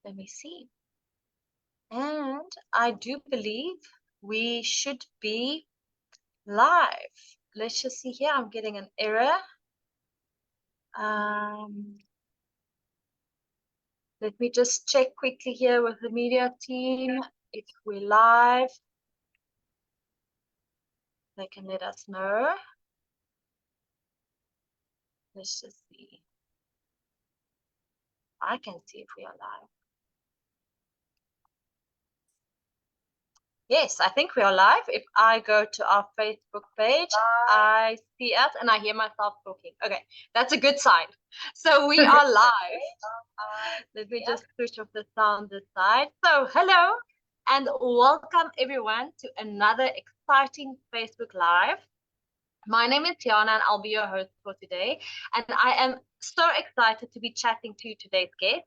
Let me see. And I do believe we should be live. Let's just see here. I'm getting an error. Let me just check quickly here with the media team if we're live. They can let us know. Let's just see. I can see if we are live. Yes, I think we are live. If I go to our Facebook page, I see us and I hear myself talking. Okay, that's a good sign. So we are live. Let me just switch off the sound this side. So hello and welcome everyone to another exciting Facebook Live. My name is Tiana and I'll be your host for today. And I am so excited to be chatting to today's guest,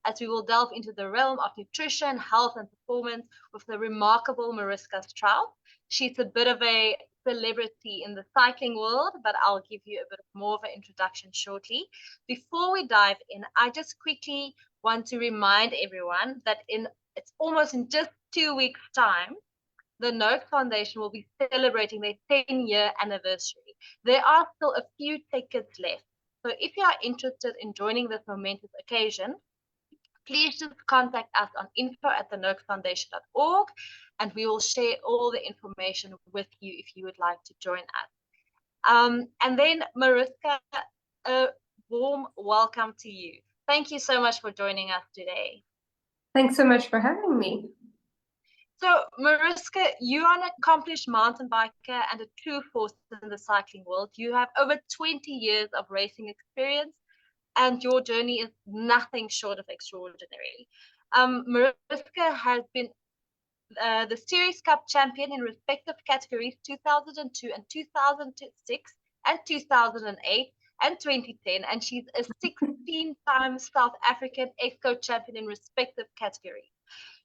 as we will delve into the realm of nutrition, health, and performance with the remarkable Mariske Strauss. She's a bit of a celebrity in the cycling world, but I'll give you a bit more of an introduction shortly. Before we dive in, I just quickly want to remind everyone that it's almost in just 2 weeks' time, the Noakes Foundation will be celebrating their 10-year anniversary. There are still a few tickets left. So if you are interested in joining this momentous occasion, please just contact us on info@thenoakesfoundation.org and we will share all the information with you if you would like to join us. And then Mariske, a warm welcome to you. Thank you so much for joining us today. Thanks so much for having me. So Mariske, you are an accomplished mountain biker and a true force in the cycling world. You have over 20 years of racing experience, and your journey is nothing short of extraordinary. Mariske has been the Series Cup champion in respective categories 2002 and 2006 and 2008 and 2010, and she's a 16-time South African XCO champion in respective categories.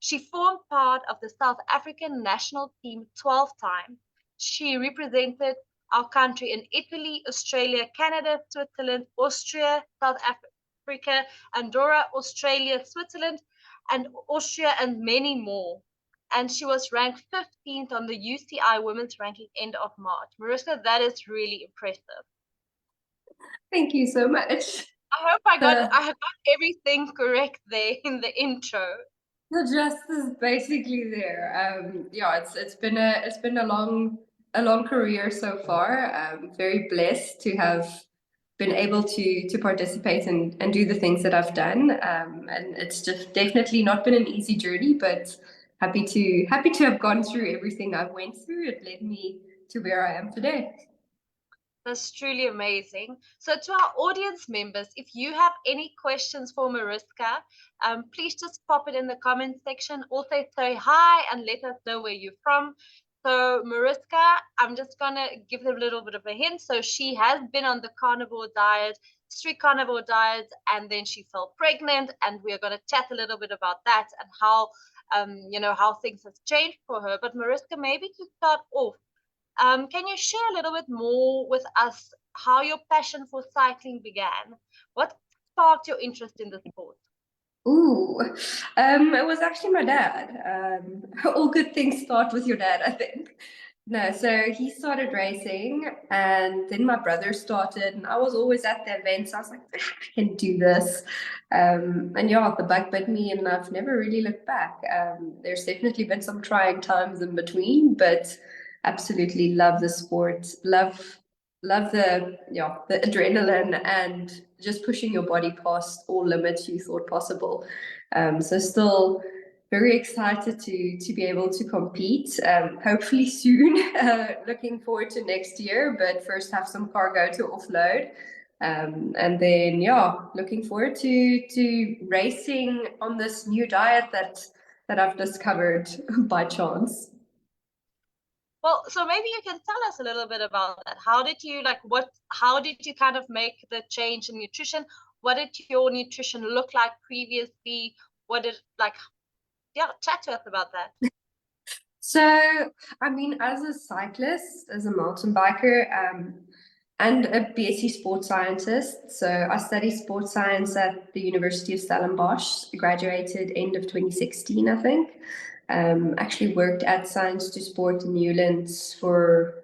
She formed part of the South African national team 12 times. She represented our country in Italy, Australia, Canada, Switzerland, Austria, South Africa, Andorra, Australia, Switzerland, and Austria, and many more. And she was ranked 15th on the UCI women's ranking end of March. Mariske, that is really impressive. Thank you so much. I hope I got everything correct there in the intro. The justice basically there. Yeah, it's been a long career so far. I'm very blessed to have been able to participate and do the things that I've done. And it's just definitely not been an easy journey, but happy to have gone through everything I've went through. It led me to where I am today. That's truly amazing. So to our audience members, if you have any questions for Mariske, please just pop it in the comment section. Also say hi and let us know where you're from. So Mariske, I'm just going to give them a little bit of a hint. So she has been on the carnivore diet, strict carnivore diet, and then she fell pregnant. And we're going to chat a little bit about that and how, how things have changed for her. But Mariske, maybe to start off, can you share a little bit more with us how your passion for cycling began? What sparked your interest in the sport? Ooh, it was actually my dad. All good things start with your dad, I think. No, so he started racing, and then my brother started, and I was always at the events. I was like, I can do this. And yeah, the bug bit me, and I've never really looked back. There's definitely been some trying times in between, but absolutely love the sport. Love the adrenaline and just pushing your body past all limits you thought possible. So still very excited to be able to compete, hopefully soon. Looking forward to next year, but first have some cargo to offload. And then looking forward to racing on this new diet that I've discovered by chance. Well, so maybe you can tell us a little bit about that. How did you how did you kind of make the change in nutrition? What did your nutrition look like previously? What did chat to us about that. So, I mean, as a cyclist, as a mountain biker, and a BSc sports scientist. So I studied sports science at the University of Stellenbosch, graduated end of 2016, I think. Actually worked at Science to Sport in Newlands for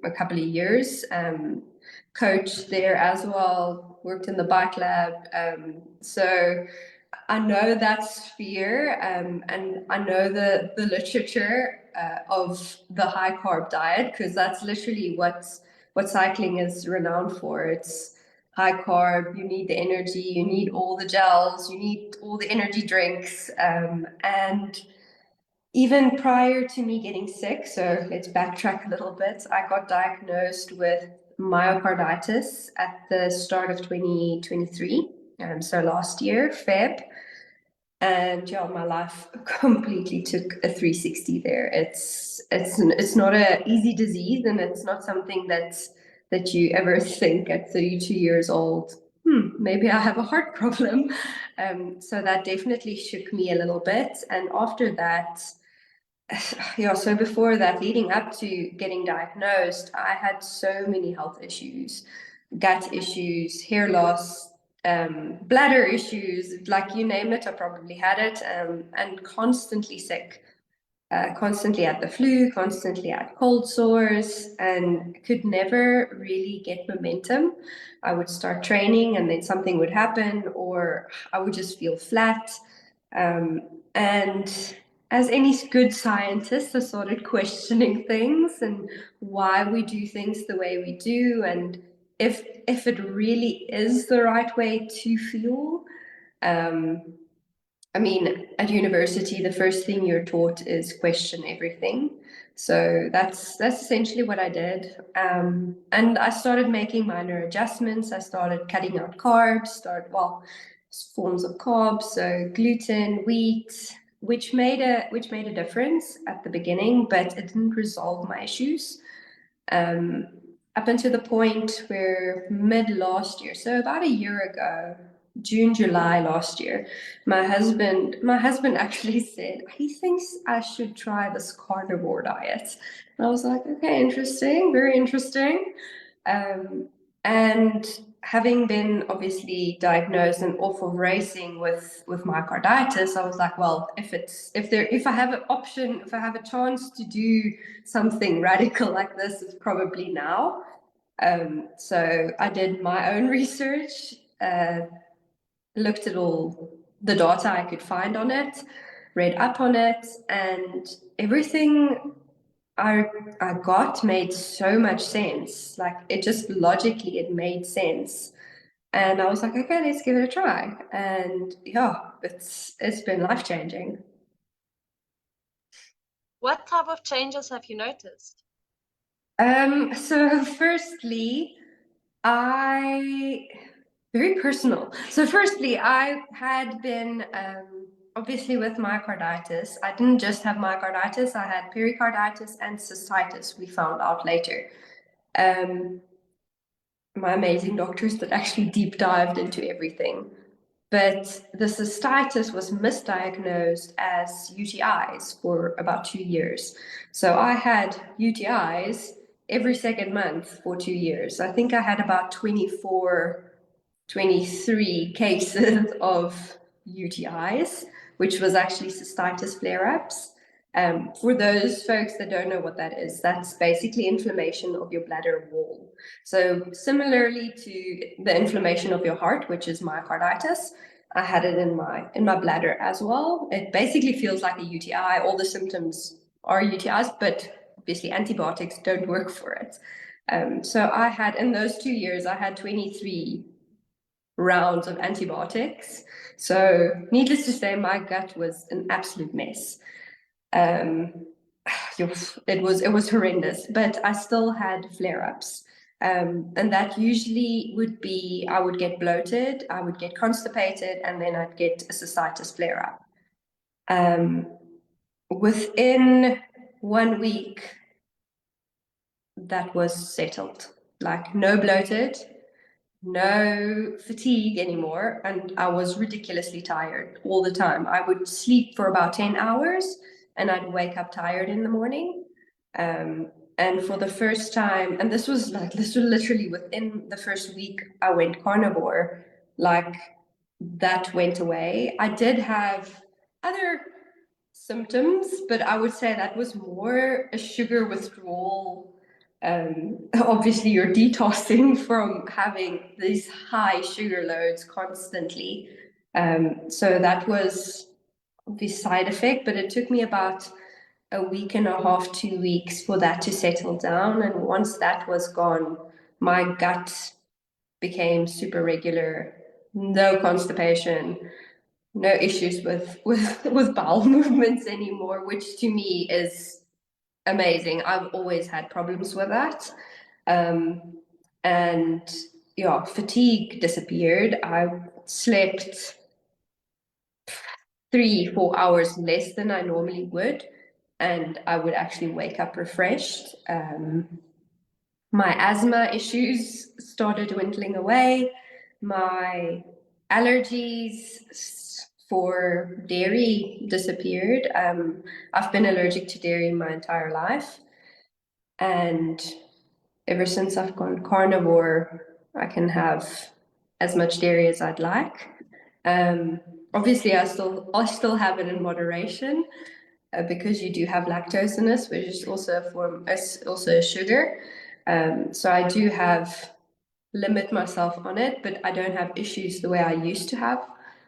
a couple of years. Coached there as well, worked in the bike lab. So I know that sphere, and I know the literature of the high carb diet, because that's literally what cycling is renowned for. It's high carb. You need the energy. You need all the gels. You need all the energy drinks. And even prior to me getting sick, so let's backtrack a little bit. I got diagnosed with myocarditis at the start of 2023. So last year, Feb. And yeah, my life completely took a 360 there. It's not an easy disease, and it's not something that you ever think at 32 years old, maybe I have a heart problem. So that definitely shook me a little bit. And after that, yeah, so before that, leading up to getting diagnosed, I had so many health issues, gut issues, hair loss, bladder issues, like you name it, I probably had it, and constantly sick, constantly at the flu, constantly at cold sores, and could never really get momentum. I would start training and then something would happen, or I would just feel flat. And as any good scientist, I started questioning things and why we do things the way we do, and if it really is the right way to feel. I mean, at university, the first thing you're taught is question everything. So that's essentially what I did. And I started making minor adjustments. I started cutting out carbs, forms of carbs, so gluten, wheat, which made a difference at the beginning, but it didn't resolve my issues. Up until the point where mid last year, so about a year ago, June, July last year, my husband actually said he thinks I should try this carnivore diet. And I was like, okay, interesting, very interesting. And having been obviously diagnosed and off of racing with myocarditis, I was like, well, if I have an option, if I have a chance to do something radical like this, it's probably now. So I did my own research, looked at all the data I could find on it, read up on it, and everything I got made so much sense. Like it just logically it made sense. And I was like, okay, let's give it a try. And yeah, it's been life-changing. What type of changes have you noticed? So firstly, very personal. So firstly, I had been obviously with myocarditis. I didn't just have myocarditis, I had pericarditis and cystitis, we found out later. My amazing doctors that actually deep dived into everything. But the cystitis was misdiagnosed as UTIs for about 2 years. So I had UTIs every second month for 2 years. I think I had about 24, 23 cases of UTIs, which was actually cystitis flare-ups. For those folks that don't know what that is, that's basically inflammation of your bladder wall. So similarly to the inflammation of your heart, which is myocarditis, I had it in my bladder as well. It basically feels like a UTI. All the symptoms are UTIs, but obviously antibiotics don't work for it. So I had, in those 2 years, I had 23 rounds of antibiotics. So needless to say, my gut was an absolute mess. It was horrendous, but I still had flare-ups. And that usually would be, I would get bloated, I would get constipated, and then I'd get a cystitis flare-up. Within 1 week, that was settled. Like no bloated, no fatigue anymore, and I was ridiculously tired all the time. I would sleep for about 10 hours and I'd wake up tired in the morning. And for the first time, and this was literally within the first week I went carnivore, like that went away. I did have other symptoms, but I would say that was more a sugar withdrawal. Obviously, you're detoxing from having these high sugar loads constantly. So that was the side effect, but it took me about a week and a half, 2 weeks for that to settle down. And once that was gone, my gut became super regular, no constipation, no issues with bowel movements anymore, which to me is amazing. I've always had problems with that. And yeah, fatigue disappeared. I slept 3-4 hours less than I normally would, and I would actually wake up refreshed. My asthma issues started dwindling away. My allergies for dairy disappeared. I've been allergic to dairy my entire life. And ever since I've gone carnivore, I can have as much dairy as I'd like. Obviously, I still have it in moderation because you do have lactose in this, which is also also a sugar. So I do limit myself on it, but I don't have issues the way I used to have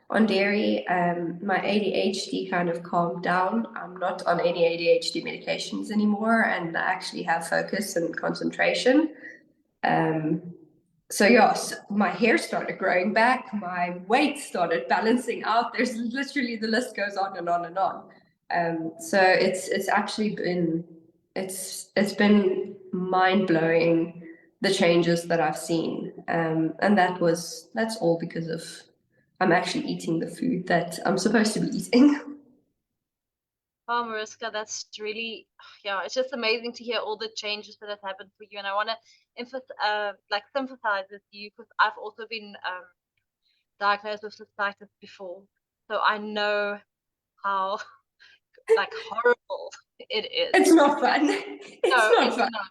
on dairy. My ADHD kind of calmed down. I'm not on any ADHD medications anymore, and I actually have focus and concentration. So yes, my hair started growing back, my weight started balancing out. There's literally, the list goes on and on and on. So it's actually been it's been mind blowing, the changes that I've seen, and that's all because of I'm actually eating the food that I'm supposed to be eating. Oh, Mariska, that's really, yeah, it's just amazing to hear all the changes that have happened for you. And I want to like sympathize with you because I've also been diagnosed with cystitis before. So I know how like horrible it is. It's not fun. No, It's not it's fun. not.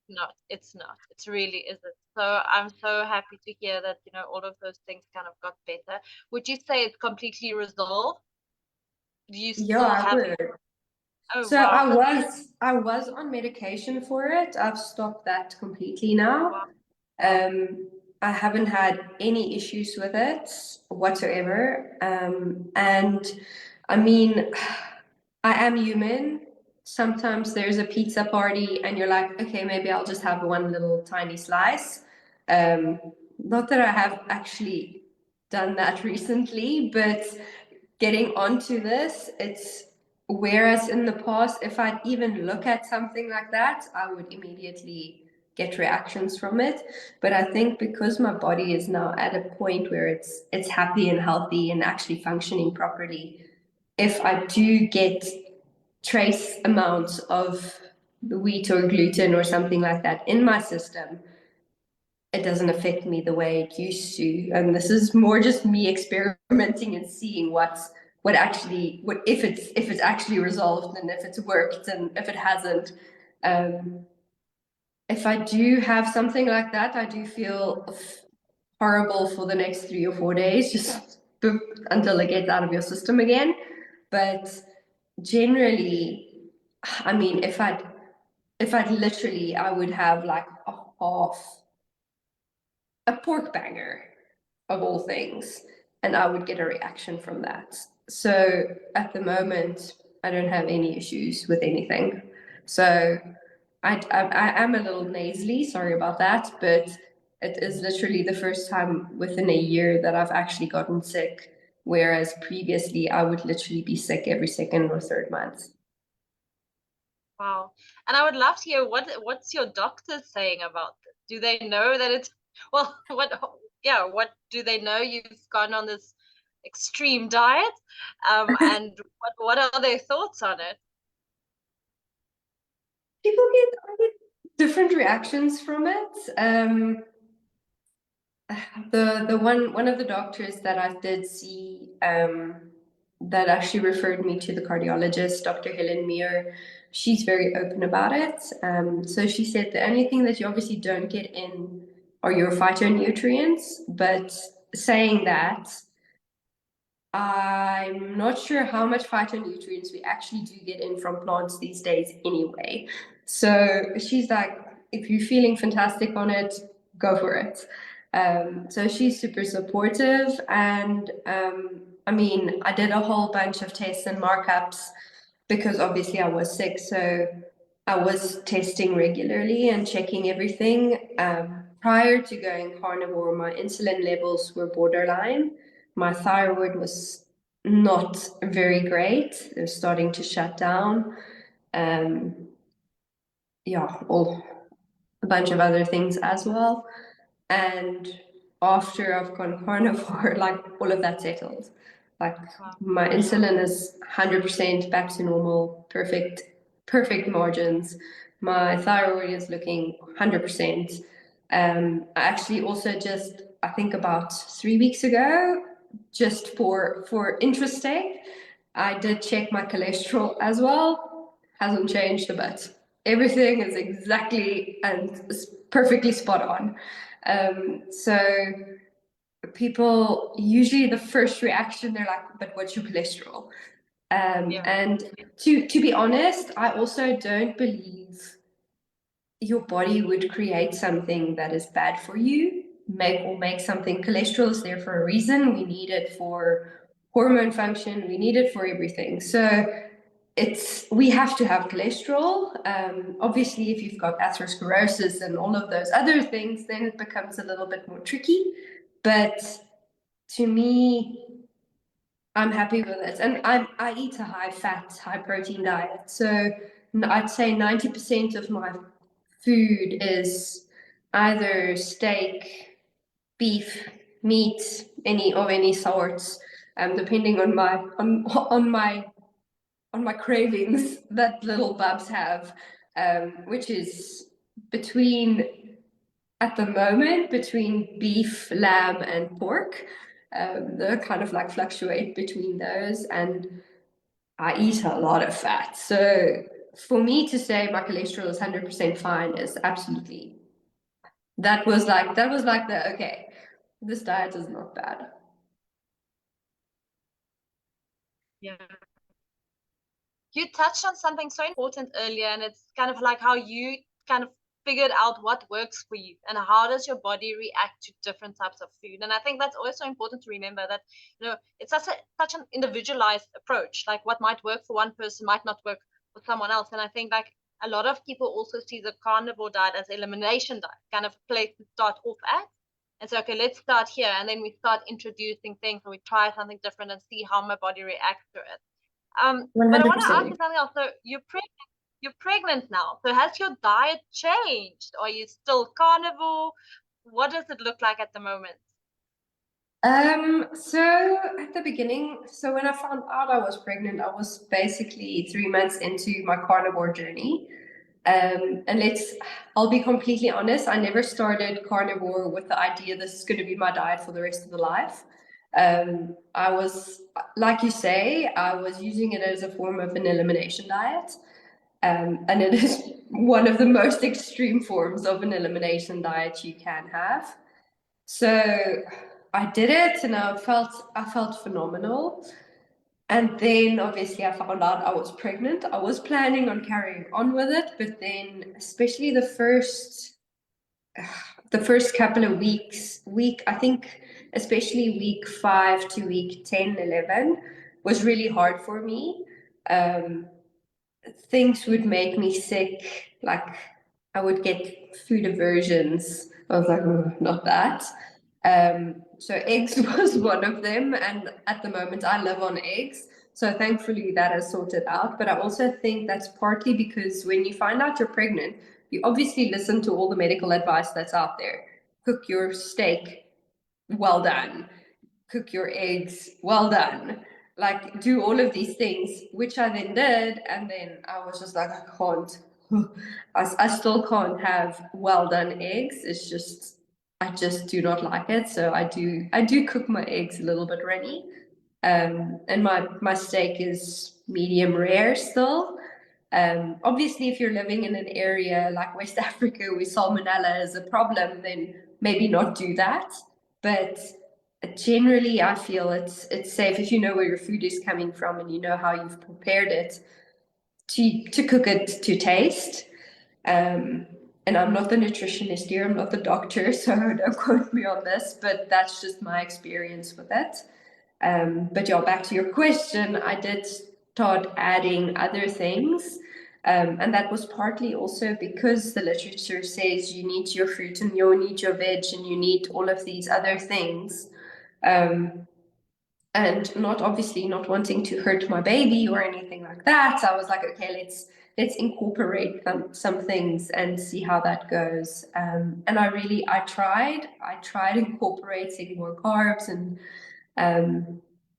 Not. It's not. It really isn't. So I'm so happy to hear that, all of those things kind of got better. Would you say it's completely resolved? Do you Yeah, still I have? would. Oh, So wow. I was on medication for it. I've stopped that completely now. Wow. I haven't had any issues with it whatsoever. And I mean, I am human. Sometimes there's a pizza party and you're like, okay, maybe I'll just have one little tiny slice. Um, Not that I have actually done that recently, but getting onto this, it's whereas in the past, if I'd even look at something like that, I would immediately get reactions from it. But I think because my body is now at a point where it's happy and healthy and actually functioning properly, if I do get trace amounts of wheat or gluten or something like that in my system, it doesn't affect me the way it used to. And this is more just me experimenting and seeing what if it's actually resolved and if it's worked and if it hasn't. If I do have something like that, I do feel horrible for the next 3 or 4 days, just until it gets out of your system again. But generally, I mean, if I'd literally, I would have like a pork banger of all things, and I would get a reaction from that. So at the moment, I don't have any issues with anything. So I am a little nasally, sorry about that, but it is literally the first time within a year that I've actually gotten sick, whereas previously I would literally be sick every second or third month. Wow. And I would love to hear what's your doctor saying about this? Do they know that it's well, what do they know you've gone on this extreme diet? And what are their thoughts on it? People get different reactions from it. The one of the doctors that I did see that actually referred me to the cardiologist, Dr. Helen Muir. She's very open about it. So she said the only thing that you obviously don't get in are your phytonutrients, but saying that, I'm not sure how much phytonutrients we actually do get in from plants these days anyway. So she's like, if you're feeling fantastic on it, go for it. So she's super supportive. And I mean, I did a whole bunch of tests and markups because obviously I was sick. So I was testing regularly and checking everything. Prior to going carnivore, my insulin levels were borderline. My thyroid was not very great. It was starting to shut down. Yeah, a bunch of other things as well. And after I've gone carnivore, like all of that settled. Like my insulin is 100% back to normal, perfect margins. My thyroid is looking 100%. I actually also just, I think about 3 weeks ago, just for interest sake, I did check my cholesterol as well. Hasn't changed a bit. Everything is exactly and perfectly spot on. So people usually the first reaction they're like, "But what's your cholesterol?" And to be honest, I also don't believe your body would create something that is bad for you. Make something. Cholesterol is there for a reason. We need it for hormone function. We need it for everything. So we have to have cholesterol. Obviously, if you've got atherosclerosis and all of those other things, then it becomes a little bit more tricky. But to me, I'm happy with it. And I eat a high fat, high protein diet. So I'd say 90% of my food is either steak, beef, meat, any sorts, depending on my cravings that little bubs have, which is at the moment between beef, lamb, and pork. They kind of like fluctuate between those, and I eat a lot of fat. So for me to say my cholesterol is 100% fine is absolutely, that was like the okay, this diet is not bad. Yeah. You touched on something so important earlier, and it's kind of like how you kind of figured out what works for you and how does your body react to different types of food. And I think that's also important to remember that, it's such an individualized approach. Like what might work for one person might not work for someone else. And I think like a lot of people also see the carnivore diet as elimination diet, kind of a place to start off at. And so, okay, let's start here. And then we start introducing things, or we try something different and see how my body reacts to it. But I want to ask you 100%. something else. So you're pregnant now. So has your diet changed? Are you still carnivore? What does it look like at the moment? So at the beginning, so when I found out I was pregnant, I was basically 3 months into my carnivore journey. And I'll be completely honest, I never started carnivore with the idea this is going to be my diet for the rest of the life. I was, like you say, I was using it as a form of an elimination diet. And it is one of the most extreme forms of an elimination diet you can have. So I did it and I felt phenomenal. And then obviously I found out I was pregnant. I was planning on carrying on with it, but then especially the first couple of I think especially week 5 to week 10, 11 was really hard for me. Um, Things would make me sick. Like I would get food aversions. I was like, "Oh, not that." So eggs was one of them, and at the moment I live on eggs. So thankfully that has sorted out. But I also think that's partly because when you find out you're pregnant, you obviously listen to all the medical advice that's out there. Cook your steak, well done. Cook your eggs, well done. Like do all of these things, which I then did, and then I was just like, I can't. I still can't have well done eggs. It's just I just do not like it. So I do cook my eggs a little bit runny. And my steak is medium rare still. Obviously, if you're living in an area like West Africa where salmonella is a problem, then maybe not do that. But generally, I feel it's safe if you know where your food is coming from and you know how you've prepared it to cook it to taste. And I'm not the nutritionist here, I'm not the doctor, so don't quote me on this, but that's just my experience with it. But yeah, back to your question, I did start adding other things. And that was partly also because the literature says you need your fruit and you need your veg and you need all of these other things. And not obviously not wanting to hurt my baby or anything like that. I was like, okay, let's incorporate some things and see how that goes. And I tried incorporating more carbs and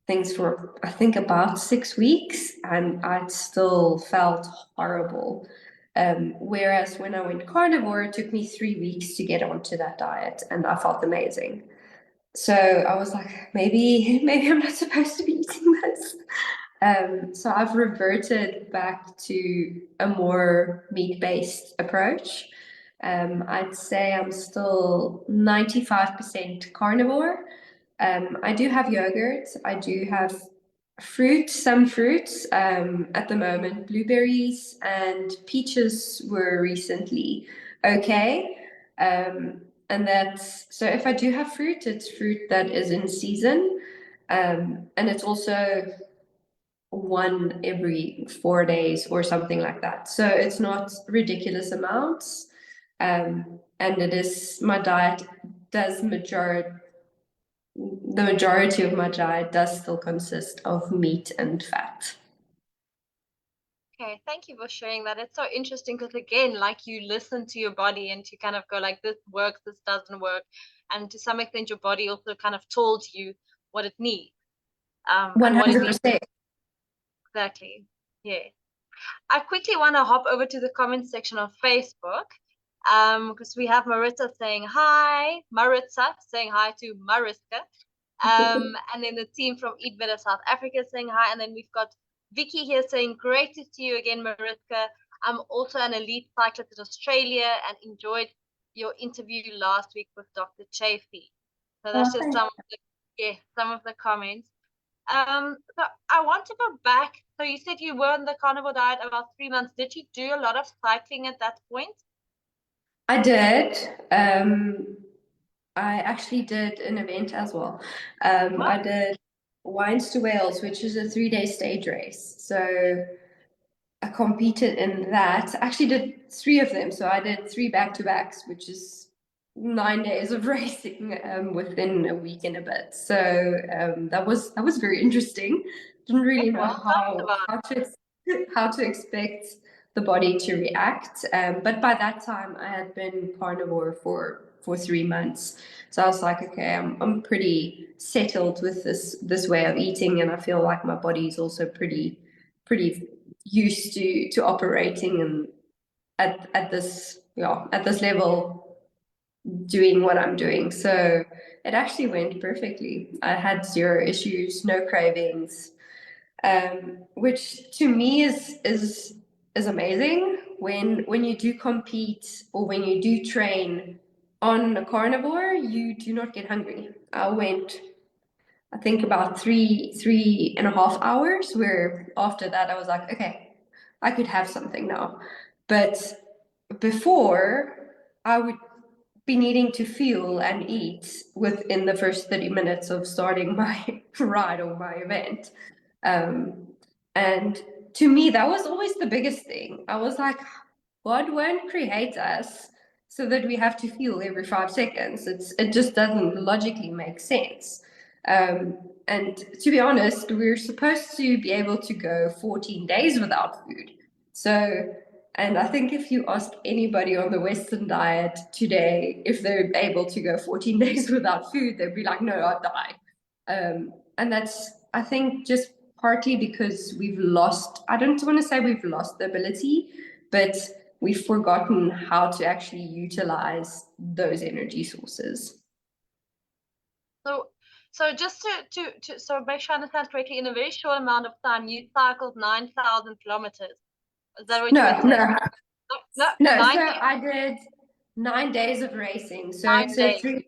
things for I think about 6 weeks, and I still felt horrible. Whereas when I went carnivore, it took me 3 weeks to get onto that diet, and I felt amazing. So I was like, maybe I'm not supposed to be eating this. So I've reverted back to a more meat-based approach. I'd say I'm still 95% carnivore. I do have yogurt. I do have fruit, some fruits at the moment. Blueberries and peaches were recently okay. And that's so if I do have fruit, it's fruit that is in season. And it's also one every 4 days or something like that. So it's not ridiculous amounts. And it is my diet does the majority of my diet does still consist of meat and fat. Okay, thank you for sharing that. It's so interesting because again, like you listen to your body and you kind of go like, this works, this doesn't work. And to some extent, your body also kind of told you what it needs. And what it needs 100%. exactly. Yeah. I quickly want to hop over to the comment section of Facebook. Because we have Maritza saying hi, Maritza saying hi to Mariske. And then the team from Eat Better South Africa saying hi. And then we've got Vicky here saying, great to see you again, Mariska. I'm also an elite cyclist in Australia and enjoyed your interview last week with Dr. Chafee. So that's just some of the comments. So I want to go back. So you said you were on the carnivore diet about 3 months. Did you do a lot of cycling at that point? I did. I actually did an event as well. I did Wines to Wales, which is a 3-day stage race. So I competed in that. I actually did 3 of them. So I did 3 back-to-backs, which is 9 days of racing within a week and a bit. So that was very interesting. Didn't really know how to expect the body to react. But by that time, I had been carnivore for 3 months. So I was like, okay, I'm pretty settled with this way of eating, and I feel like my body's also pretty used to operating and at this level doing what I'm doing. So it actually went perfectly. I had 0 issues, no cravings, which to me is amazing. When you do compete or when you do train on a carnivore, you do not get hungry. I went, I think, about 3.5 hours, where after that I was like, okay, I could have something now. But before, I would be needing to fuel and eat within the first 30 minutes of starting my ride or my event. And to me, that was always the biggest thing. I was like, God won't create us so that we have to fuel every 5 seconds. It just doesn't logically make sense. And to be honest, we're supposed to be able to go 14 days without food. So, and I think if you ask anybody on the Western diet today if they're able to go 14 days without food, they'd be like, no, I'd die. And that's, I think, just partly because we've lost, I don't want to say we've lost the ability, but we've forgotten how to actually utilize those energy sources. So just to so make sure I understand correctly, in a very short amount of time, you cycled 9,000 kilometers. Is that what you were No, saying? no, No, no. So 90, I did 9 days of racing. So 9 days. Okay.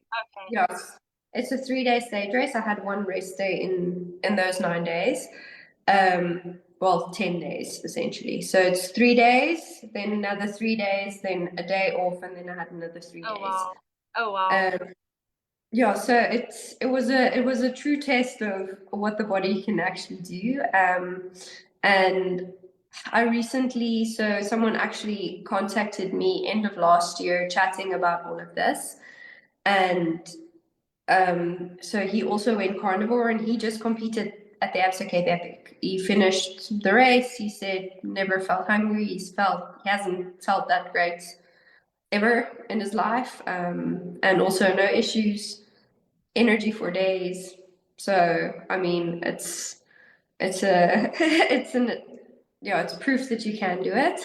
yes, it's a 3 day stage race. I had one rest day in those 9 days. Well, 10 days essentially. So it's 3 days, then another 3 days, then a day off, and then I had another three Oh days. wow. Oh wow. Yeah, so it was a true test of what the body can actually do. And I recently, so someone actually contacted me end of last year chatting about all of this. And so he also went carnivore and he just competed at the XCO Cape Epic. He finished the race. He said never felt hungry. He hasn't felt that great ever in his life. And also no issues, energy for days. So I mean, it's a it's proof that you can do it.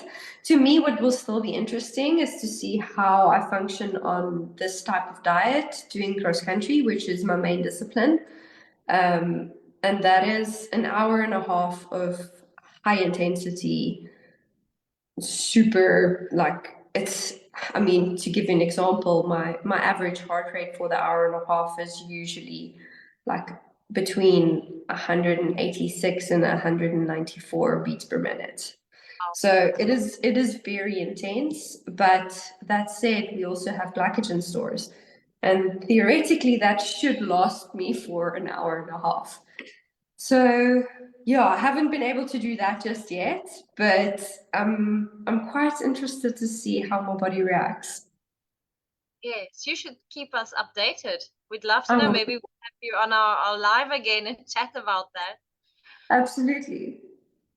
To me, what will still be interesting is to see how I function on this type of diet doing cross country, which is my main discipline. And that is an hour and a half of high intensity, super like it's I mean, to give you an example, my average heart rate for the hour and a half is usually like between 186 and 194 beats per minute. So it is very intense, but that said, we also have glycogen stores. And theoretically that should last me for an hour and a half. So yeah, I haven't been able to do that just yet, but I'm quite interested to see how my body reacts. Yes, you should keep us updated. We'd love to know. Um, Maybe we'll have you on our live again and chat about that. Absolutely.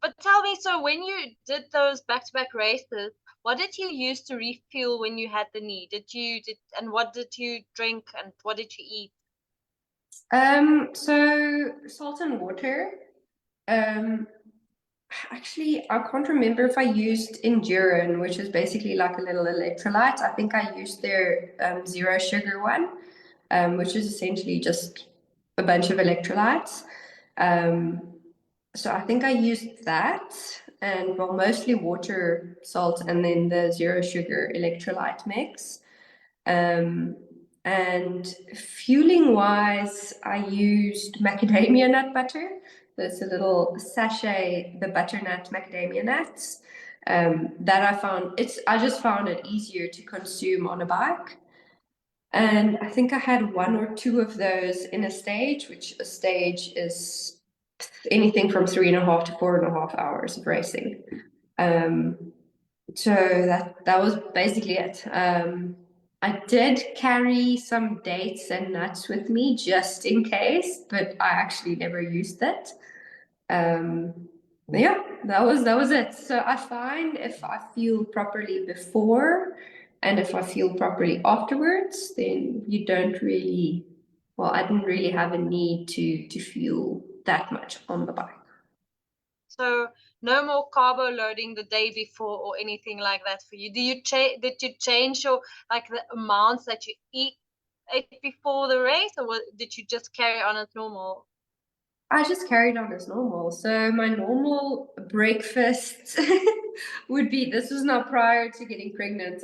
But tell me, so when you did those back-to-back races, what did you use to refuel when you had the need? And what did you drink and what did you eat? So salt and water. Um, Actually, I can't remember if I used Endurin, which is basically like a little electrolyte. I think I used their zero sugar one, which is essentially just a bunch of electrolytes. Um, so I think I used that, and well, mostly water, salt, and then the zero sugar electrolyte mix. Um, and fueling wise, I used macadamia nut butter. There's a little sachet, the butternut macadamia nuts. That I just found it easier to consume on a bike. And I think I had one or two of those in a stage, which a stage is anything from 3.5 to 4.5 hours of racing. So that was basically it. I did carry some dates and nuts with me just in case, but I actually never used it. Yeah, that was it. So I find if I fuel properly before and if I fuel properly afterwards, then you don't really, well, I didn't really have a need to fuel that much on the bike. So no more carbo loading the day before or anything like that for you. Did you change your like the amounts that you ate before the race, or did you just carry on as normal? I just carried on as normal. So my normal breakfast would be, this was not prior to getting pregnant.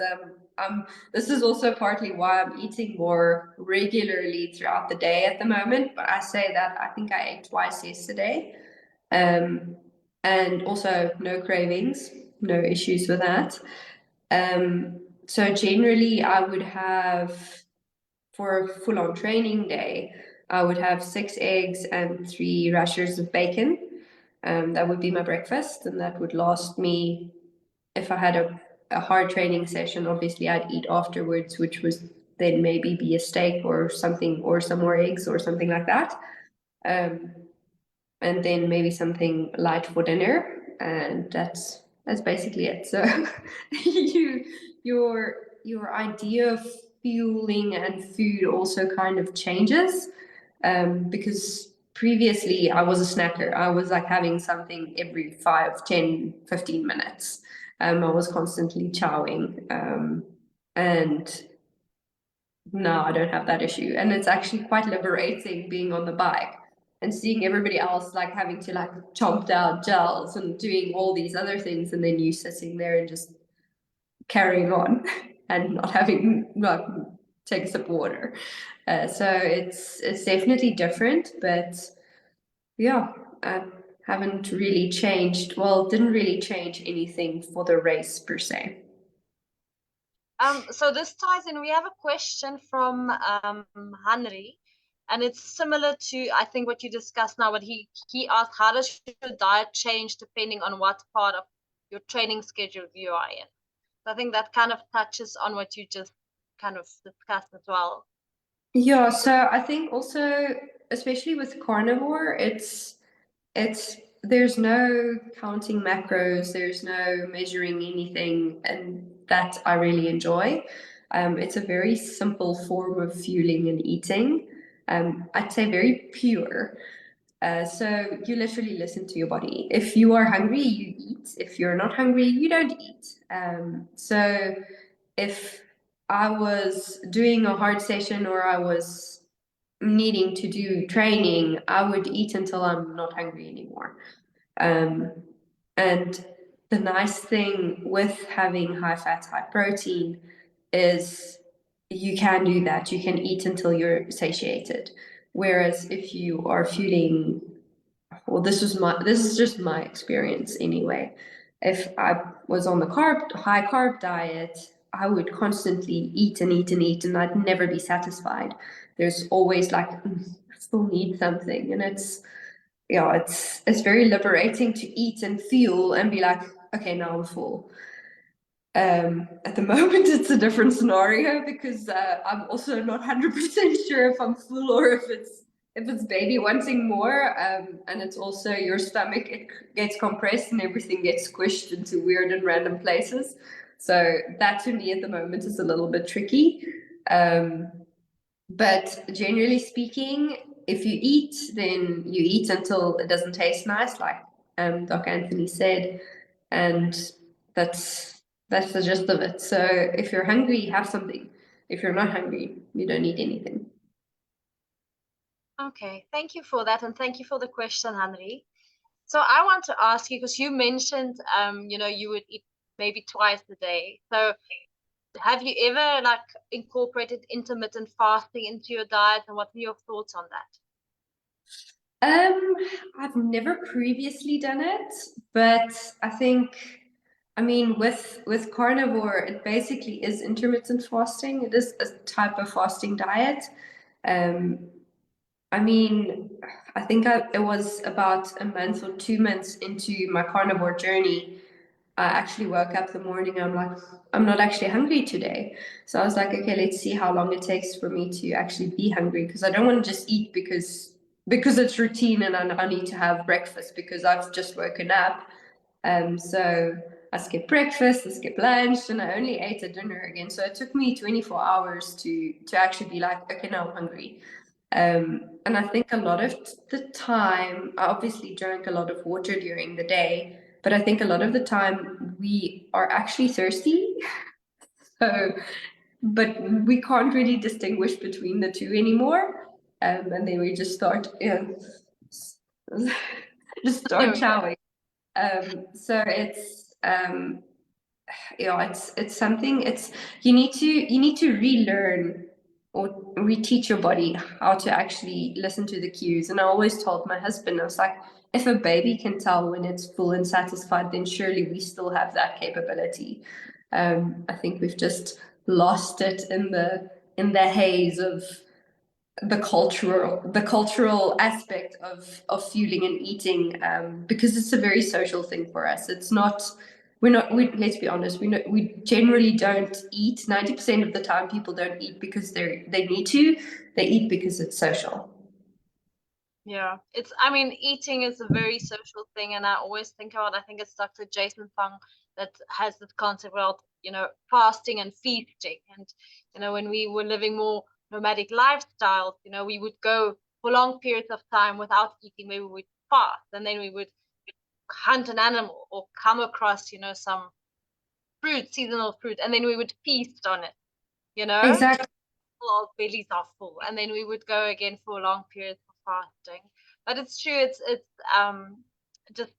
This is also partly why I'm eating more regularly throughout the day at the moment. But I say that I think I ate twice yesterday. Um, and also no cravings, no issues with that. So generally I would have, for a full-on training day, I would have 6 eggs and 3 rashers of bacon. That would be my breakfast, and that would last me. If I had a hard training session, obviously I'd eat afterwards, which was then maybe be a steak or something, or some more eggs or something like that. And then maybe something light for dinner, and that's basically it. So you your idea of fueling and food also kind of changes, because previously I was a snacker. I was like having something every 5, 10, 15 minutes. I was constantly chowing, and no, I don't have that issue. And it's actually quite liberating being on the bike and seeing everybody else like having to like chomp down gels and doing all these other things, and then you sitting there and just carrying on and not having like take a sip of water. So it's definitely different, but yeah, I haven't really changed. Well, didn't really change anything for the race per se. So this ties in. We have a question from Henry, and it's similar to I think what you discussed now. But he asked, how does your diet change depending on what part of your training schedule you are in? So I think that kind of touches on what you just kind of discussed as well. Yeah, so I think also, especially with carnivore, it's there's no counting macros, there's no measuring anything, and that I really enjoy. It's a very simple form of fueling and eating. I'd say very pure. So you literally listen to your body. If you are hungry, you eat. If you're not hungry, you don't eat. So if I was doing a hard session or I was needing to do training, I would eat until I'm not hungry anymore. Um, and the nice thing with having high fat, high protein is you can do that. You can eat until you're satiated. Whereas if you are fueling, well, this is just my experience anyway. If I was on the high carb diet, I would constantly eat and eat and eat, and I'd never be satisfied. There's always like, I still need something, and it's very liberating to eat and fuel and be like, okay, now I'm full. At the moment, it's a different scenario because I'm also not 100% sure if I'm full or if it's baby wanting more. And it's also your stomach, it gets compressed and everything gets squished into weird and random places. So that to me at the moment is a little bit tricky. But generally speaking, if you eat, then you eat until it doesn't taste nice, like Doc Anthony said, and that's the gist of it. So if you're hungry, have something. If you're not hungry, you don't need anything. Okay, thank you for that, and thank you for the question, Henry. So I want to ask you, because you mentioned, you would eat maybe twice a day. So have you ever like incorporated intermittent fasting into your diet, and what are your thoughts on that? I've never previously done it, but I mean, with carnivore, it basically is intermittent fasting. It is a type of fasting diet. Um, I mean, it was about a month or 2 months into my carnivore journey. I actually woke up the morning, I'm like, I'm not actually hungry today. So I was like, okay, let's see how long it takes for me to actually be hungry, because I don't want to just eat because it's routine and I need to have breakfast because I've just woken up. So I skipped breakfast, I skipped lunch, and I only ate at dinner again. So it took me 24 hours to actually be like, okay, now I'm hungry. And I think a lot of the time, I obviously drank a lot of water during the day, but I think a lot of the time we are actually thirsty. So, but we can't really distinguish between the two anymore. And then we just start, just start chowing. So it's something, you need to relearn or reteach your body how to actually listen to the cues. And I always told my husband, I was like, if a baby can tell when it's full and satisfied, then surely we still have that capability. I think we've just lost it in the haze of the cultural aspect of fueling and eating, because it's a very social thing for us. It's not we let's be honest, we generally don't eat. 90% of the time people don't eat because they need to. They eat because it's social. Yeah, I mean, eating is a very social thing, and I always think about, I think it's Dr. Jason Fung that has this concept about, fasting and feasting. And, when we were living more nomadic lifestyles, we would go for long periods of time without eating. Maybe we'd fast, and then we would hunt an animal or come across, some fruit, seasonal fruit, and then we would feast on it, Exactly. our bellies are full, and then we would go again for long periods of fasting. But it's true, it's just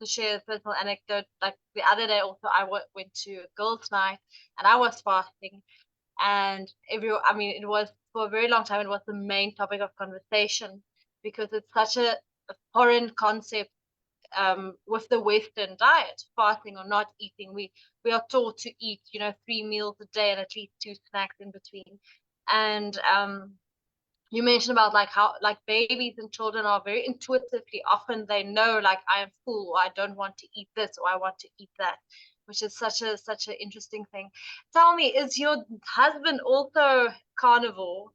to share a personal anecdote. Like the other day, also went to a girls' night, and I was fasting, and I mean, it was for a very long time. It was the main topic of conversation because it's such a foreign concept with the Western diet, fasting or not eating. We are taught to eat, 3 meals a day and at least 2 snacks in between. And you mentioned about like how like babies and children are very intuitively, often they know like I am full, or I don't want to eat this, or I want to eat that, which is such an interesting thing. Tell me, is your husband also carnivore?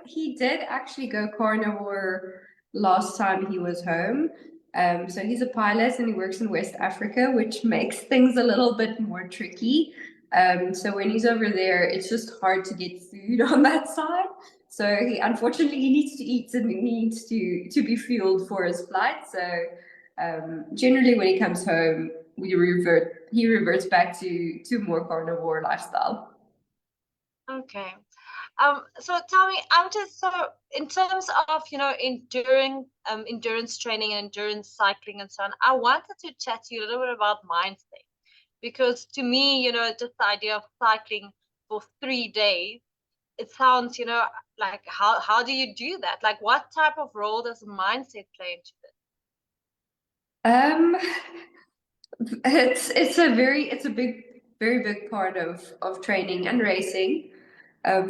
He did actually go carnivore last time he was home. So he's a pilot and he works in West Africa, which makes things a little bit more tricky. So when he's over there, it's just hard to get food on that side. So unfortunately he needs to eat and he needs to be fueled for his flight. So generally when he comes home, he reverts back to more carnivore lifestyle. Okay. So tell me, I'm just so in terms of, enduring endurance training and endurance cycling and so on, I wanted to chat to you a little bit about mindset. Because to me, just the idea of cycling for 3 days, it sounds, like how do you do that? Like what type of role does mindset play into this? Um, it's a very big part of training and racing,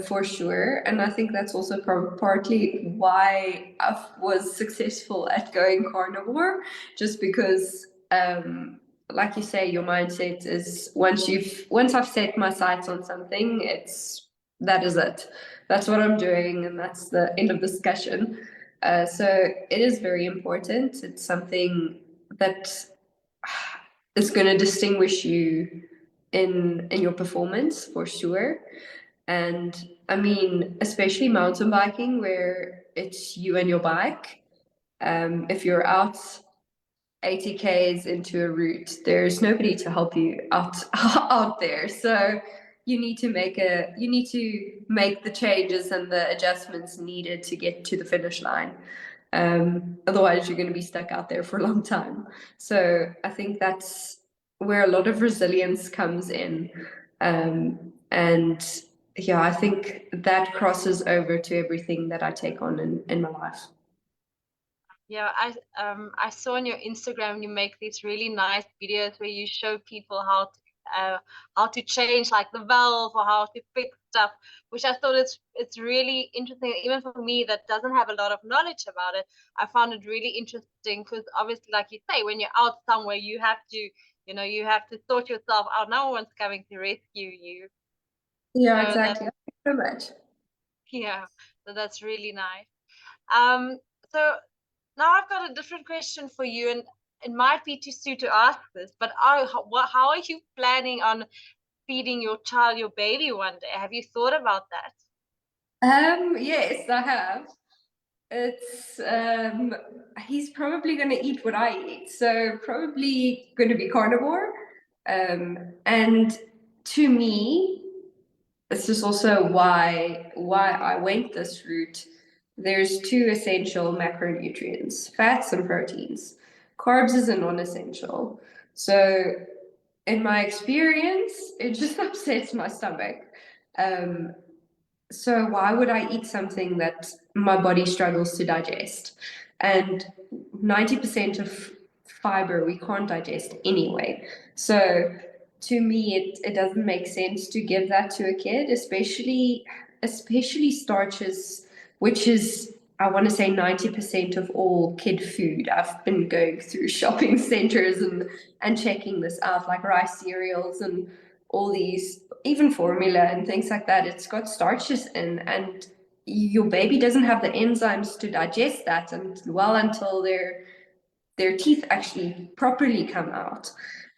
for sure. And I think that's also partly why I was successful at going carnivore, just because, like you say, your mindset is once I've set my sights on something, that is it. That's what I'm doing, and that's the end of discussion. So it is very important. It's something that is going to distinguish you in your performance for sure. And I mean, especially mountain biking, where it's you and your bike. If you're out 80 k's into a route, there's nobody to help you out out there. So you need to make the changes and the adjustments needed to get to the finish line. Otherwise, you're going to be stuck out there for a long time. So I think that's where a lot of resilience comes in. And yeah, I think that crosses over to everything that I take on in my life. Yeah, I saw on your Instagram you make these really nice videos where you show people how to change like the valve or how to fix stuff, which I thought it's really interesting. Even for me that doesn't have a lot of knowledge about it, I found it really interesting because obviously, like you say, when you're out somewhere, you have to sort yourself out. No one's coming to rescue you. Yeah, So that exactly. Thank you so much. yeah, so that's really nice. Um, so now I've got a different question for you, and it might be too soon to ask this, but how are you planning on feeding your child, your baby, one day? Have you thought about that? Yes, I have. It's he's probably going to eat what I eat, so probably going to be carnivore. And to me, this is also why I went this route. There's two essential macronutrients: fats and proteins. Carbs is a non-essential. So in my experience, it just upsets my stomach. Um, so why would I eat something that my body struggles to digest? And 90% of fiber we can't digest anyway. So to me, it doesn't make sense to give that to a kid, especially starches, which is, I want to say, 90% of all kid food. I've been going through shopping centers and checking this out, like rice cereals and all these, even formula and things like that. It's got starches in, and your baby doesn't have the enzymes to digest that until their teeth actually properly come out.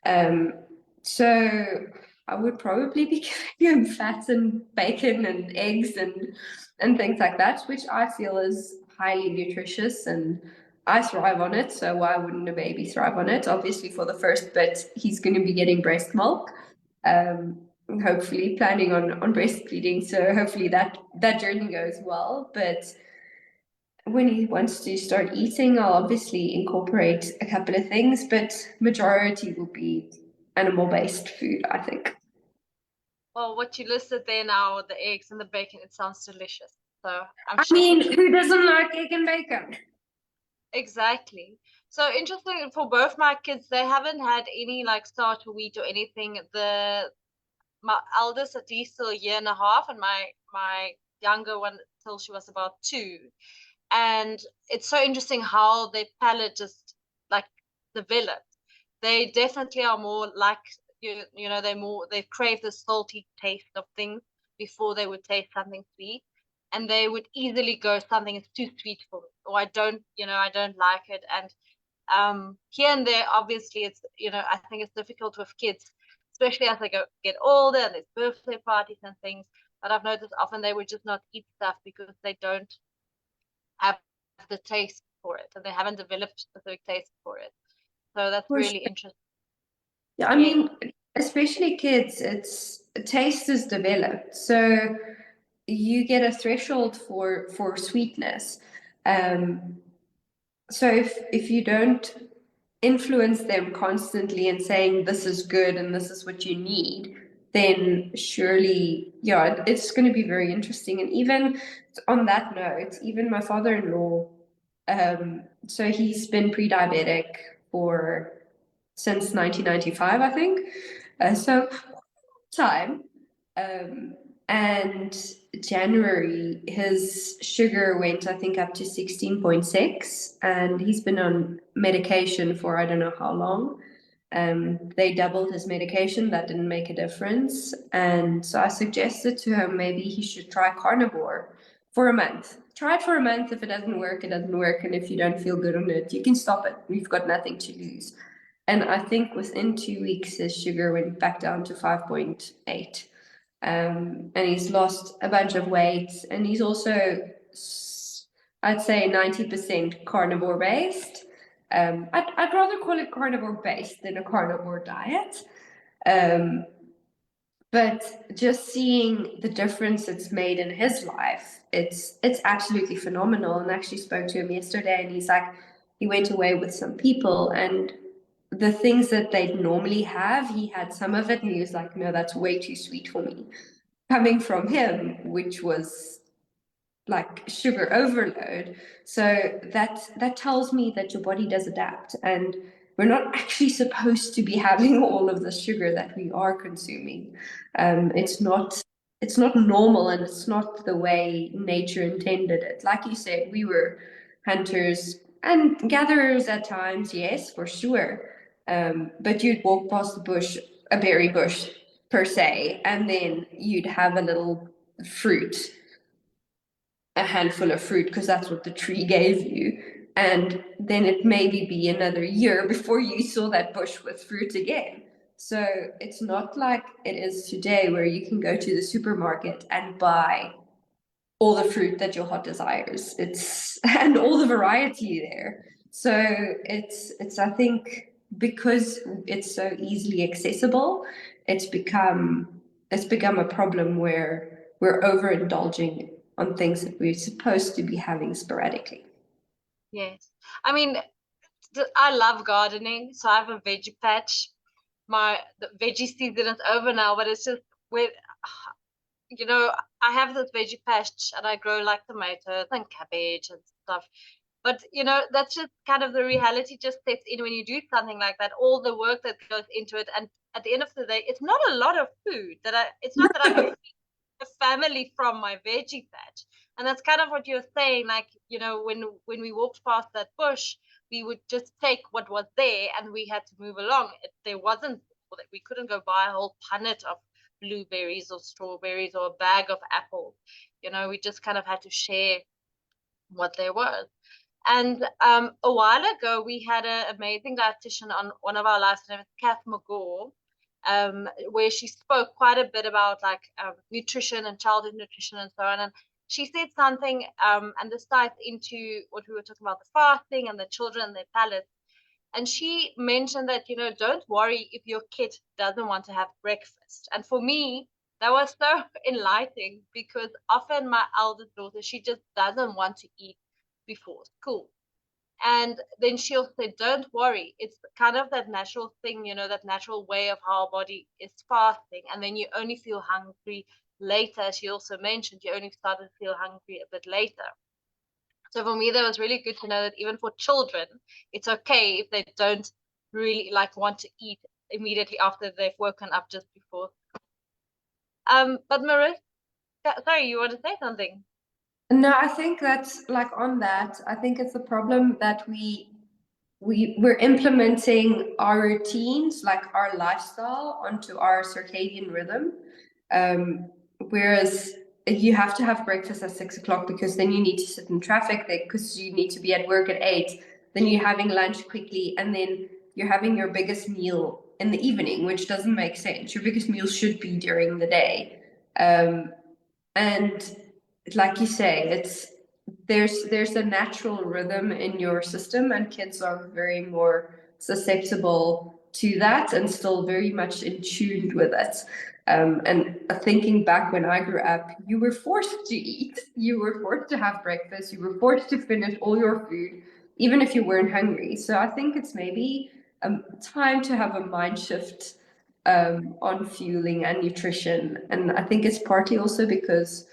Um, so I would probably be giving them fats and bacon and eggs and things like that, which I feel is highly nutritious, and I thrive on it. So why wouldn't a baby thrive on it? Obviously, for the first bit, he's going to be getting breast milk. Um, hopefully planning on breastfeeding. So hopefully that journey goes well. But when he wants to start eating, I'll obviously incorporate a couple of things, but majority will be animal-based food, I think. Well, what you listed there now, the eggs and the bacon, it sounds delicious. So I'm I sure. mean, who doesn't like egg and bacon? Exactly. So interesting for both my kids, they haven't had any like starter wheat or anything. My eldest at least till a year and a half, and my younger one till she was about 2. And it's so interesting how their palate just like developed. They definitely are more like they crave the salty taste of things before they would taste something sweet, and they would easily go something is too sweet for me, or I don't like it. And here and there, obviously, it's I think it's difficult with kids, especially as they get older and there's birthday parties and things. But I've noticed often they would just not eat stuff because they don't have the taste for it, and they haven't developed a specific taste for it. So that's For really sure. interesting. Yeah, I Yes. mean, especially kids, it's taste is developed. So you get a threshold for sweetness. Um, so if you don't influence them constantly and saying this is good and this is what you need, then surely, yeah, it's going to be very interesting. And even on that note, even my father-in-law, so he's been pre-diabetic for since 1995, I think. So time. Um, and January, his sugar went, I think, up to 16.6, and he's been on medication for I don't know how long. They doubled his medication, that didn't make a difference. And so I suggested to him maybe he should try carnivore for a month. Try it for a month. If it doesn't work, it doesn't work. And if you don't feel good on it, you can stop it. We've got nothing to lose. And I think within 2 weeks, his sugar went back down to 5.8. And he's lost a bunch of weight. And he's also, I'd say, 90% carnivore based. I'd rather call it carnivore based than a carnivore diet. Um, but just seeing the difference it's made in his life, it's absolutely phenomenal. And I actually spoke to him yesterday, and he's like, he went away with some people, and the things that they'd normally have, he had some of it, and he was like, no, that's way too sweet for me. Coming from him, which was like sugar overload. So that tells me that your body does adapt, and we're not actually supposed to be having all of the sugar that we are consuming. It's not normal, and it's not the way nature intended it. Like you said, we were hunters and gatherers at times, yes, for sure. But you'd walk past the bush, a berry bush per se, and then you'd have a little fruit, a handful of fruit, because that's what the tree gave you. And then it maybe be another year before you saw that bush with fruit again. So it's not like it is today, where you can go to the supermarket and buy all the fruit that your heart desires. It's and all the variety there. So it's I think because it's so easily accessible, it's become a problem where we're overindulging on things that we're supposed to be having sporadically. Yes. I mean, I love gardening, so I have a veggie patch. The veggie season is over now, but it's just with I have this veggie patch and I grow like tomatoes and cabbage and stuff. But that's just kind of the reality just sets in when you do something like that, all the work that goes into it. And at the end of the day, it's not a lot of food it's not that I can feed a family from my veggie patch. And that's kind of what you're saying, like, when we walked past that bush, we would just take what was there and we had to move along. There wasn't, we couldn't go buy a whole punnet of blueberries or strawberries or a bag of apples. We just kind of had to share what there was. And a while ago, we had an amazing dietitian on one of our lives, her name is Kath McGaw, where she spoke quite a bit about like nutrition and childhood nutrition and so on. And she said something, and this ties into what we were talking about, the fasting and the children and their palates. And she mentioned that, don't worry if your kid doesn't want to have breakfast. And for me, that was so enlightening, because often my eldest daughter, she just doesn't want to eat before school. And then she'll say, don't worry. It's kind of that natural thing, that natural way of how our body is fasting. And then you only feel hungry later. As she also mentioned, you only started to feel hungry a bit later. So for me, that was really good to know that even for children, it's okay if they don't really want to eat immediately after they've woken up just before. But Mariska, sorry, you want to say something? No, I think that's on that. I think it's a problem that we're implementing our routines, like our lifestyle, onto our circadian rhythm. Whereas you have to have breakfast at 6 o'clock because then you need to sit in traffic there because you need to be at work at 8. Then you're having lunch quickly, and then you're having your biggest meal in the evening, which doesn't make sense. Your biggest meal should be during the day. And like you say, there's a natural rhythm in your system, and kids are very more susceptible to that and still very much in tune with it. And thinking back when I grew up, you were forced to eat, you were forced to have breakfast, you were forced to finish all your food, even if you weren't hungry. So I think it's maybe time to have a mind shift on fueling and nutrition. And I think it's partly also because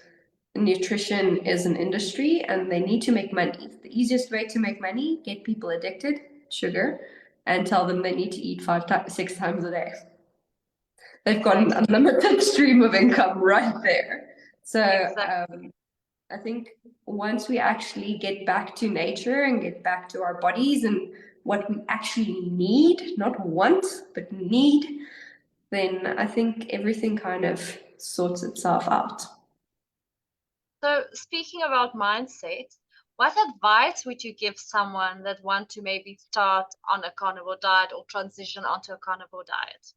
nutrition is an industry and they need to make money. The easiest way to make money, get people addicted, sugar, and tell them they need to eat 6 times a day. They've got an unlimited stream of income right there. So I think once we actually get back to nature and get back to our bodies and what we actually need, not want, but need, then I think everything kind of sorts itself out. So speaking about mindset, what advice would you give someone that want to maybe start on a carnivore diet or transition onto a carnivore diet?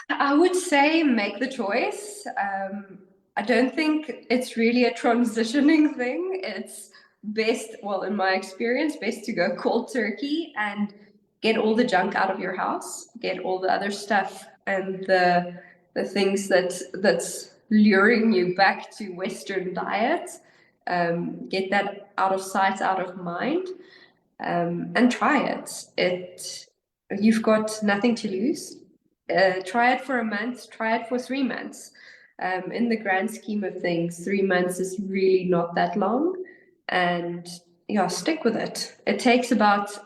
I would say make the choice. I don't think it's really a transitioning thing. It's best, well, in my experience, best to go cold turkey and get all the junk out of your house, get all the other stuff and the things that's luring you back to Western diet. Get that out of sight, out of mind, and try it. You've got nothing to lose. Try it for a month, try it for 3 months. In the grand scheme of things, 3 months is really not that long. And yeah, stick with it. It's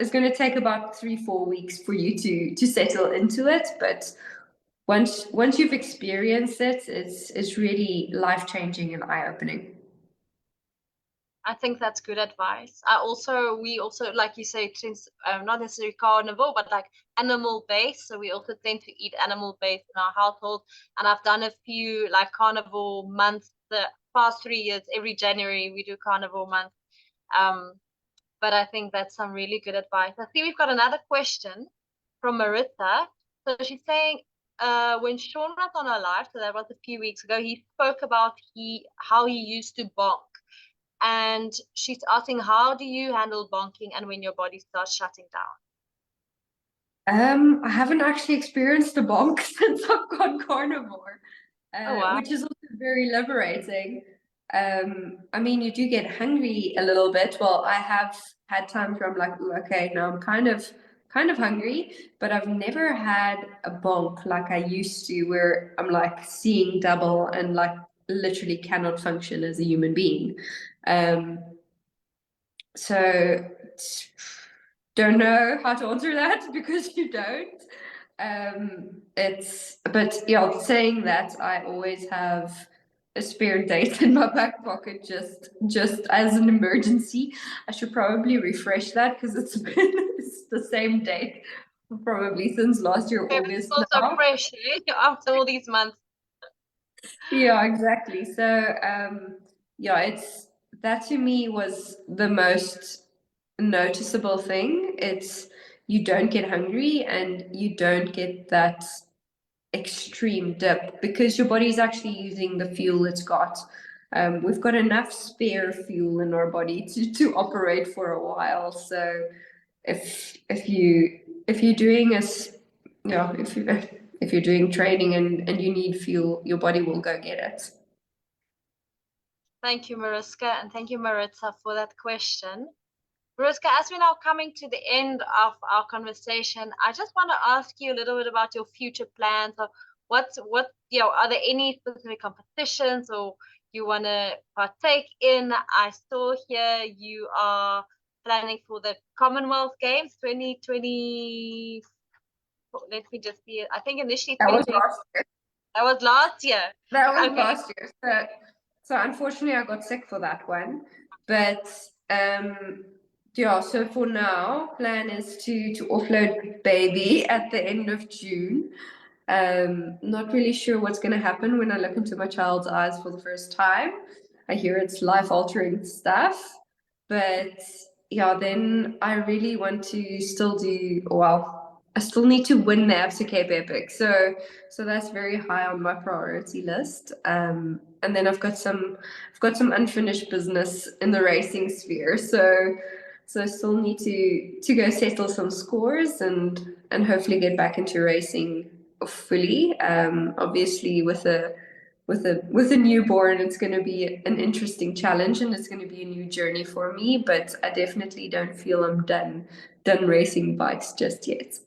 going to take about 3-4 weeks for you to settle into it. But once you've experienced it, it's really life-changing and eye-opening. I think that's good advice. We also, like you say, since not necessarily carnivore, but like animal based. So we also tend to eat animal based in our household. And I've done a few like carnivore months. The past 3 years, every January we do carnivore month. But I think that's some really good advice. I see we've got another question from Marissa. So she's saying, when Sean was on our live, so that was a few weeks ago, he spoke about how he used to bonk. And she's asking, how do you handle bonking and when your body starts shutting down? I haven't actually experienced a bonk since I've gone carnivore, Wow. which is also very liberating. I mean, you do get hungry a little bit. Well, I have had times where I'm like, okay, now I'm kind of hungry, but I've never had a bonk like I used to, where I'm like seeing double and like literally cannot function as a human being. So don't know how to answer that because you don't. But yeah, saying that, I always have a spare date in my back pocket just as an emergency. I should probably refresh that because it's the same date probably since last year August It's now. so fresh after all these months. Yeah, exactly. So yeah, that to me was the most noticeable thing. It's you don't get hungry and you don't get that extreme dip because your body's actually using the fuel it's got. We've got enough spare fuel in our body to operate for a while. So if you're doing if you're doing training and you need fuel, your body will go get it. Thank you, Mariske, and thank you, Maritza, for that question. Mariske, as we're now coming to the end of our conversation, I just want to ask you a little bit about your future plans. Or are there any specific competitions or you want to partake in? I saw here you are planning for the Commonwealth Games 2020. Let me just see it. I think initially That was 2020. last year. That was last year. That was Okay. last year. So unfortunately, I got sick for that one. But yeah. So for now, plan is to offload baby at the end of June. Not really sure what's going to happen when I look into my child's eyes for the first time. I hear it's life-altering stuff, but yeah, then I really want to still do well. I still need to win the FC Cape Epic, so that's very high on my priority list. And then I've got some unfinished business in the racing sphere, so I still need to go settle some scores and hopefully get back into racing fully. Obviously, with a newborn, it's going to be an interesting challenge and it's going to be a new journey for me. But I definitely don't feel I'm done racing bikes just yet.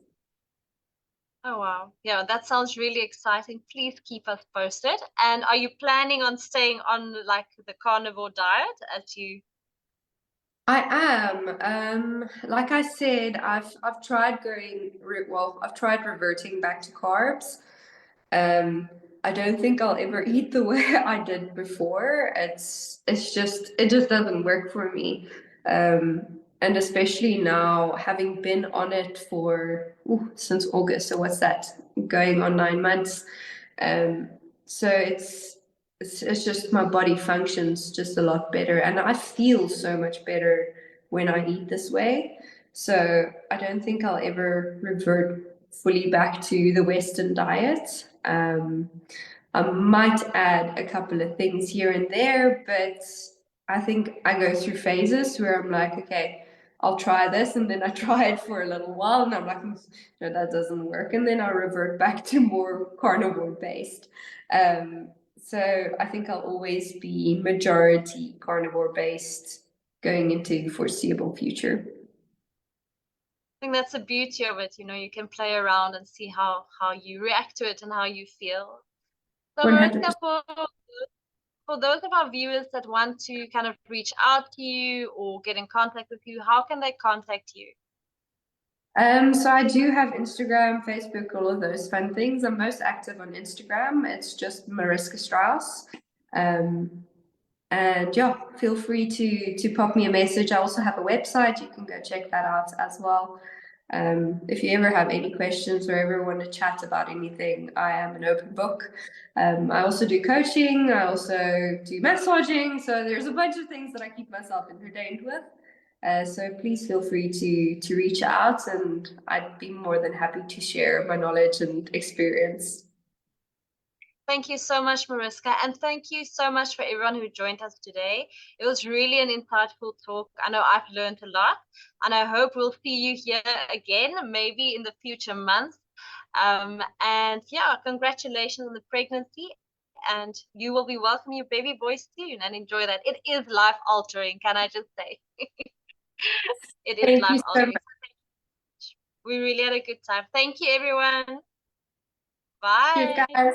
Oh, wow. Yeah, that sounds really exciting. Please keep us posted. And are you planning on staying on like the carnivore diet as you? I am. Like I said, I've tried I've tried reverting back to carbs. Um, I don't think I'll ever eat the way I did before. It just doesn't work for me. And especially now, having been on it for since August. So what's that? Going on 9 months. Um, so it's just my body functions just a lot better, and I feel so much better when I eat this way. So I don't think I'll ever revert fully back to the Western diet. I might add a couple of things here and there, but I think I go through phases where I'm like, okay, I'll try this, and then I try it for a little while, and I'm like, no, that doesn't work, and then I revert back to more carnivore based. So I think I'll always be majority carnivore based going into the foreseeable future. I think that's the beauty of it. You can play around and see how you react to it and how you feel. So 100%. Mariska, for those of our viewers that want to kind of reach out to you or get in contact with you, how can they contact you? So I do have Instagram, Facebook, all of those fun things. I'm most active on Instagram. It's just Mariske Strauss. And yeah, feel free to pop me a message. I also have a website. You can go check that out as well. If you ever have any questions or ever want to chat about anything, I am an open book. I also do coaching. I also do massaging. So there's a bunch of things that I keep myself entertained with. So please feel free to reach out, and I'd be more than happy to share my knowledge and experience. Thank you so much, Mariska, and thank you so much for everyone who joined us today. It was really an insightful talk. I know I've learned a lot, and I hope we'll see you here again, maybe in the future months. And yeah, congratulations on the pregnancy, and you will be welcoming your baby boy soon, and enjoy that. It is life altering, can I just say? It is Thank life you so altering. much. We really had a good time. Thank you, everyone. Bye. Cheers, guys.